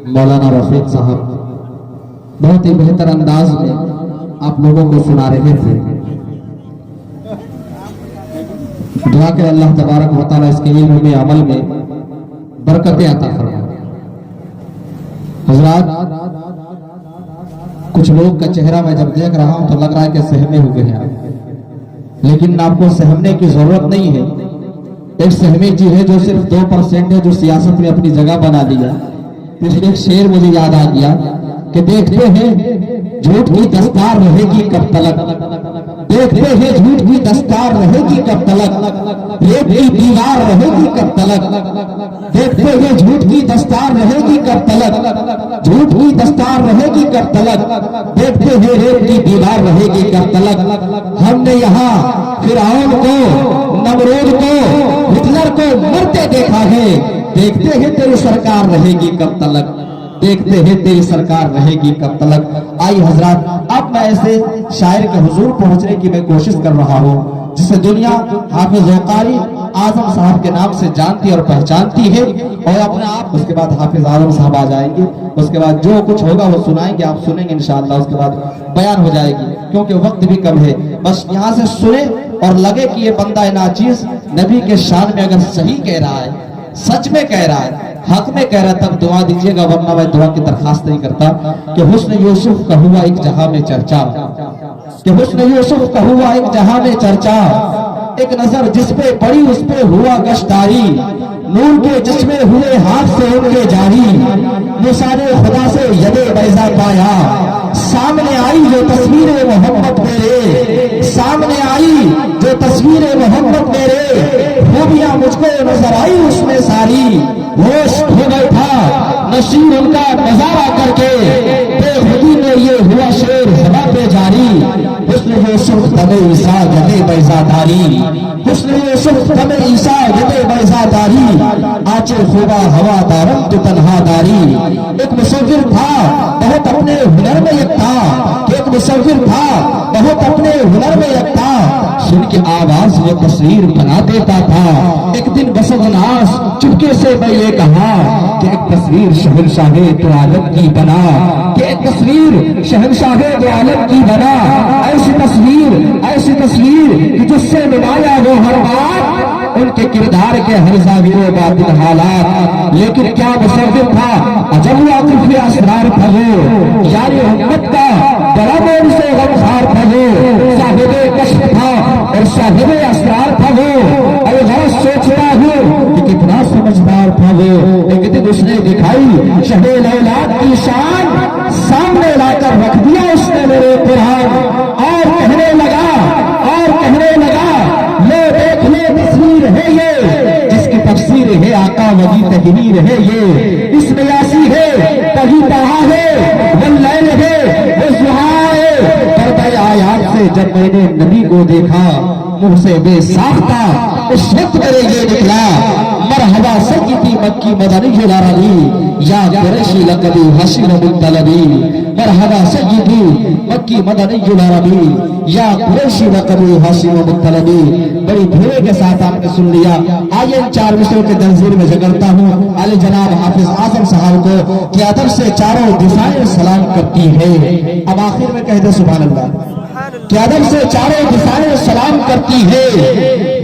मौलाना रफीक साहब बहुत ही बेहतर अंदाज में आप लोगों को सुना रहे थे। दुआ के अल्लाह तबारक व तआला इसके इल्म में, अमल में बरकतें अता फरमाए। हजरात, कुछ लोग का चेहरा मैं जब देख रहा हूं तो लग रहा है कि सहमे हुए हैं आप, लेकिन आपको सहमने की जरूरत नहीं है। एक सहमी चीज है जो सिर्फ 2% है, जो सियासत में अपनी जगह बना लिया। इसलिए एक शेर मुझे याद आ गया कि देखते हैं झूठ की दस्तार रहेगी कब तलक, देखते हैं झूठ की दस्तार रहेगी कब तलक, रेत की दीवार रहेगी कब तलक, देखते हैं झूठ की दस्तार रहेगी कब तलक, झूठ की दस्तार रहेगी कब तलक, देखते हैं रेत की दीवार रहेगी कब तलक। हमने यहाँ फिरौन को, नमरूद को, हिटलर को मरते देखा है, देखते हैं तेरी सरकार रहेगी कब तलक, देखते हैं तेरी सरकार रहेगी कब तलक। आई हजरात, अब मैं ऐसे शायर के हुजूर पहुंचने की मैं कोशिश कर रहा हूं जिसे दुनिया हाफिज कारी आजम साहब के नाम से जानती और पहचानती है। और अपने आप उसके बाद हाफिज आजम साहब आ जाएंगे, उसके बाद जो कुछ होगा वो सुनाएंगे, आप सुनेंगे इंशाअल्लाह, उसके बाद बयान हो जाएगी क्योंकि वक्त भी कम है। बस यहाँ से सुने और लगे कि ये बंदा नाचीज नबी के शान में अगर सही कह रहा है, सच में कह रहा है, हक में कह रहा है, तब दुआ दीजिएगा, वरना मैं दुआ की दरखास्त नहीं करता। कि हुस्न यूसुफ का हुआ एक जहां में चर्चा, कि हुस्न यूसुफ का हुआ एक जहां में चर्चा, एक नजर जिस पे पड़ी उस पे हुआ गश्तारी, नूर के जिसमें हुए हाथ से उनके जारी, निशाने खुदा से यदे बैजा पाया, सामने आई जो तस्वीर मोहम्मद मेरे, सामने आई जो तस्वीर मोहम्मद मेरे, खूबियां मुझको नजर आई उसमें सारी, होश हो बैठा नशीर उनका नजारा करके, बेखुदी में ये हुआ शेर हवा पे जारी, हुस्न यूसुफ तबे ईसा यदे बैजादारी, हुस्न यूसुफ तबे ईसा यदे बैजादारी, आचे खुदा हवा दारम तो तन्हादारी। एक मुसव्विर था बहुत अपने हुनर में यकता, एक मुसव्विर था बहुत अपने हुनर में यकता, सुन के आवाज वो तस्वीर बना देता था। एक दिन बसवनास चुपके से मैं ये कहा कि एक तस्वीर शहंशाहे दो आलम की बना, कि एक तस्वीर शहंशाहे दो आलम की बना, ऐसी तस्वीर कि जिससे नुमाया वो हर बात, उनके किरदार के हर ज़ाहिर बातिन हालात। लेकिन क्या मुसव्विर था, अजब वाक़िफ़ असरार था वो, यानी उम्मत का बड़ा मोर से गमखार था वो, साहिबे कश्फ था और साहिबे असरार था वो। अरे गलत सोचता हूँ कि कितना समझदार था वो। एक दिन उसने दिखाई शहीद औलाद की शान, सामने लाकर रख दिया उसने मेरे कुरान, और कहने लगा ले देख ले तस्वीर है ये, जिसकी तफसीर है आका वही तहरीर है ये, इसमें यासी है कहीं पढ़ा है, वल्लैल है वो सुहा है, पर्दा आयात से जब मैंने नबी को देखा, मुंह से बेसाख्ता उस वक्त मेरे ये निकला, मरहबा सय्यदी मक्की मदनी जुलारबी, या कुरैशी लक़बी हाशिम मुत्तलबी, मरहबा सय्यदी मक्की मदनी जुलारबी, या कुरैशी लक़बी हाशिम मुत्तलबी। बड़ी धीरे के साथ आपने सुन लिया। आइए इन 4 विषयों के तंजीर में जगरता हूँ आले जनाब हाफिज आजम साहब को कि अदब से चारों दिशाएं सलाम करती है। अब आखिर में कह दे सुभान अल्लाह, कि अदब से चारों दिशाएं सलाम करती है,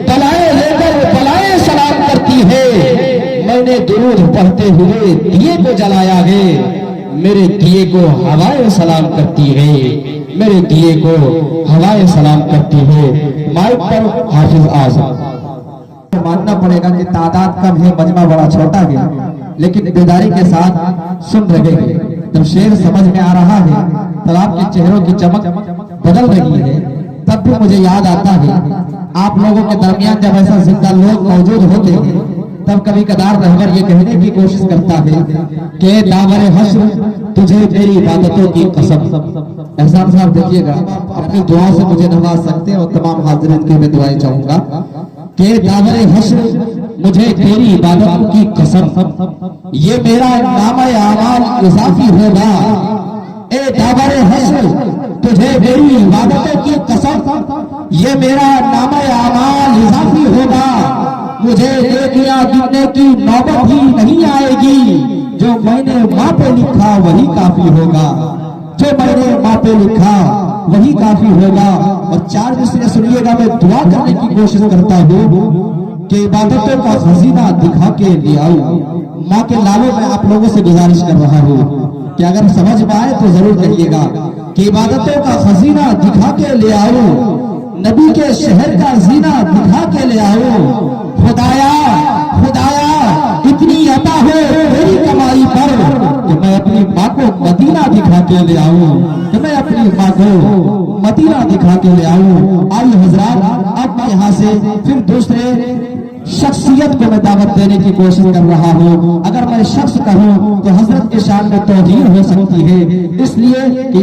बलाएं लेकर बलाएं सलाम करती है। मैंने दुरूद पढ़ते हुए दिए को जलाया है, मेरे दिए को हवाएं सलाम करती है, मेरे दिए को हवाएं सलाम करती है। माइक पर हाफिज आजम। मानना पड़ेगा कि तादाद कम है, मजमा बड़ा छोटा है, लेकिन बेदारी के साथ सुन रहे हैं। जब शेर समझ में आ रहा है तब आपके चेहरों की चमक बदल रही है। तब भी मुझे याद आता है आप लोगों के दरमियान जब ऐसा जिंदा लोग मौजूद होते हैं, तब कभी कदार रहबर ये कहने की कोशिश करता है कि दावरे हश्र तुझे मेरी इबादतों की कसम। एहसान साहब देखिएगा, अपनी दुआ से मुझे नवाज सकते हैं और तमाम हाज़िरीन की मैं दुआएं चाहूंगा कि दावरे हश्र मुझे तेरी इबादतों की कसम, ये मेरा नाम-ए आमाल इजाफी होगा। ए दावरे हश्र तुझे मेरी इबादतों की कसम, ये मेरा नाम-ए आमाल इजाफी होगा। मुझे नेकियां गिनने की नौबत ही नहीं आएगी, जो मैंने माँ पे लिखा वही काफी होगा, जो मैंने माँ पे लिखा वही काफी होगा। और 4 दूसरे सुनिएगा, मैं दुआ करने की कोशिश करता हूँ कि इबादतों का खजीना दिखा के ले आऊं। माँ के लालों में आप लोगों से गुजारिश कर रहा हूँ कि अगर समझ में आए तो जरूर कहिएगा कि इबादतों का खजीना दिखा के ले आऊं, नबी के शहर का जीना दिखा के ले आऊं। खुदाया खुदाया इतनी अता हो मेरी कमाई पर कि मैं अपनी माँ को मदीना दिखा के ले आऊं, कि मैं अपनी माँ को मदीना दिखा के ले आऊं। आइए हजरात, अब मैं यहाँ से फिर दूसरे शख्सियत को मैं दावत देने की कोशिश कर रहा हूँ। अगर मैं शख्स कहूँ तो हजरत के शान में तौहीन हो सकती है, इसलिए कि